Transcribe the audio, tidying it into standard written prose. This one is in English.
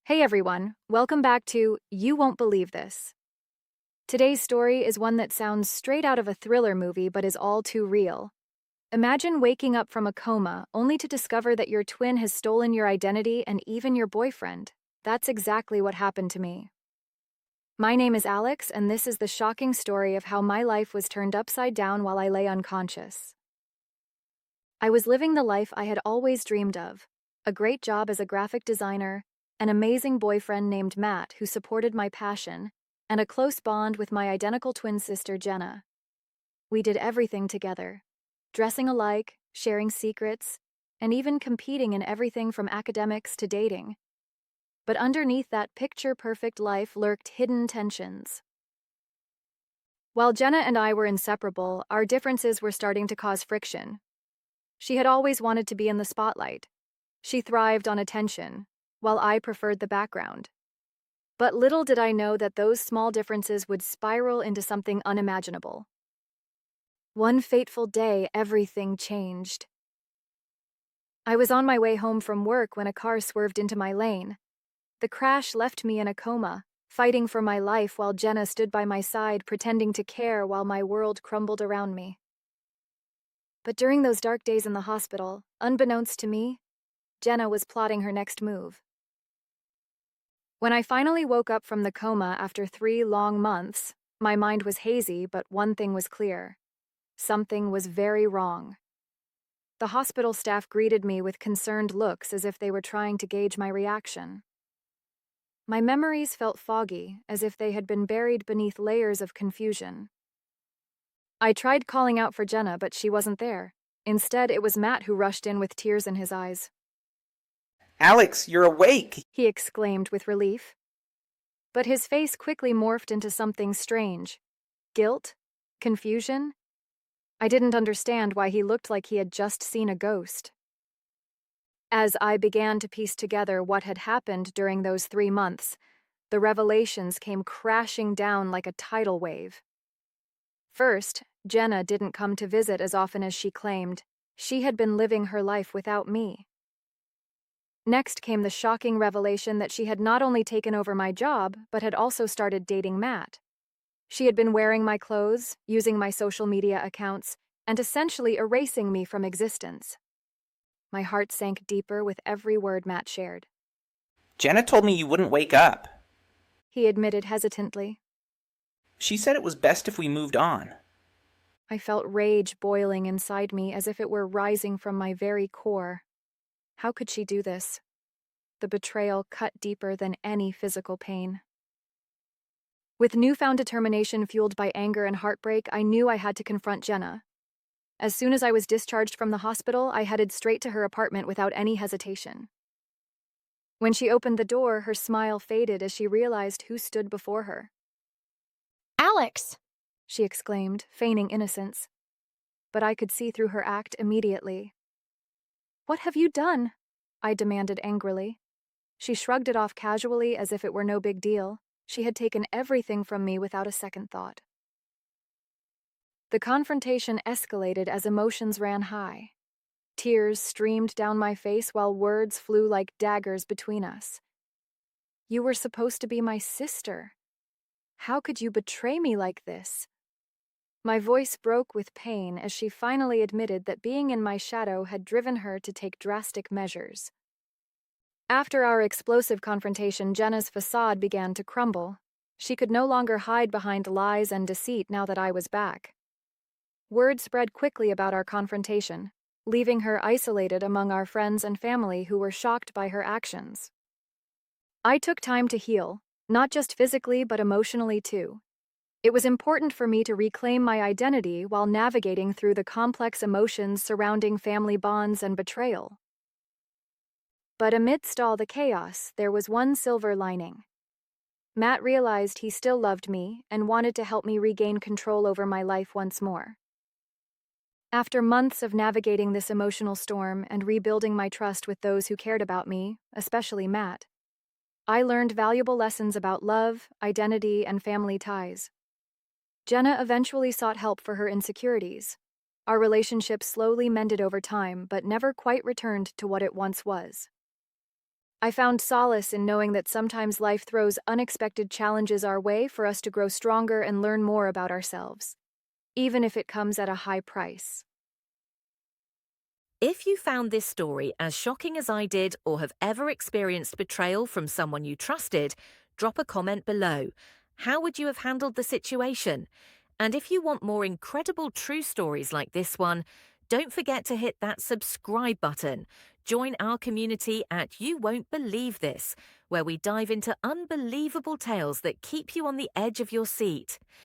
Hey everyone, welcome back to You Won't Believe This. Today's story is one that sounds straight out of a thriller movie but is all too real. Imagine waking up from a coma only to discover that your twin has stolen your identity and even your boyfriend. That's exactly what happened to me. My name is Alex, and this is the shocking story of how my life was turned upside down while I lay unconscious. I was living the life I had always dreamed of: a great job as a graphic designer, an amazing boyfriend named Matt who supported my passion, and a close bond with my identical twin sister Jenna. We did everything together, dressing alike, sharing secrets, and even competing in everything from academics to dating. But underneath that picture-perfect life lurked hidden tensions. While Jenna and I were inseparable, our differences were starting to cause friction. She had always wanted to be in the spotlight. She thrived on attention, while I preferred the background. But little did I know that those small differences would spiral into something unimaginable. One fateful day, everything changed. I was on my way home from work when a car swerved into my lane. The crash left me in a coma, fighting for my life while Jenna stood by my side pretending to care while my world crumbled around me. But during those dark days in the hospital, unbeknownst to me, Jenna was plotting her next move. When I finally woke up from the coma after 3 long months, my mind was hazy, but one thing was clear. Something was very wrong. The hospital staff greeted me with concerned looks as if they were trying to gauge my reaction. My memories felt foggy, as if they had been buried beneath layers of confusion. I tried calling out for Jenna, but she wasn't there. Instead, it was Matt who rushed in with tears in his eyes. Alex, you're awake! He exclaimed with relief. But his face quickly morphed into something strange. Guilt? Confusion? I didn't understand why he looked like he had just seen a ghost. As I began to piece together what had happened during those 3 months, the revelations came crashing down like a tidal wave. First, Jenna didn't come to visit as often as she claimed. She had been living her life without me. Next came the shocking revelation that she had not only taken over my job, but had also started dating Matt. She had been wearing my clothes, using my social media accounts, and essentially erasing me from existence. My heart sank deeper with every word Matt shared. Jenna told me you wouldn't wake up. He admitted hesitantly. She said it was best if we moved on. I felt rage boiling inside me as if it were rising from my very core. How could she do this? The betrayal cut deeper than any physical pain. With newfound determination fueled by anger and heartbreak, I knew I had to confront Jenna. As soon as I was discharged from the hospital, I headed straight to her apartment without any hesitation. When she opened the door, her smile faded as she realized who stood before her. Alex! She exclaimed, feigning innocence. But I could see through her act immediately. What have you done? I demanded angrily. She shrugged it off casually as if it were no big deal. She had taken everything from me without a second thought. The confrontation escalated as emotions ran high. Tears streamed down my face while words flew like daggers between us. You were supposed to be my sister. How could you betray me like this? My voice broke with pain as she finally admitted that being in my shadow had driven her to take drastic measures. After our explosive confrontation, Jenna's facade began to crumble. She could no longer hide behind lies and deceit now that I was back. Word spread quickly about our confrontation, leaving her isolated among our friends and family who were shocked by her actions. I took time to heal, not just physically but emotionally too. It was important for me to reclaim my identity while navigating through the complex emotions surrounding family bonds and betrayal. But amidst all the chaos, there was one silver lining. Matt realized he still loved me and wanted to help me regain control over my life once more. After months of navigating this emotional storm and rebuilding my trust with those who cared about me, especially Matt, I learned valuable lessons about love, identity, and family ties. Jenna eventually sought help for her insecurities. Our relationship slowly mended over time, but never quite returned to what it once was. I found solace in knowing that sometimes life throws unexpected challenges our way for us to grow stronger and learn more about ourselves, even if it comes at a high price. If you found this story as shocking as I did or have ever experienced betrayal from someone you trusted, drop a comment below. How would you have handled the situation? And if you want more incredible true stories like this one, don't forget to hit that subscribe button. Join our community at You Won't Believe This, where we dive into unbelievable tales that keep you on the edge of your seat.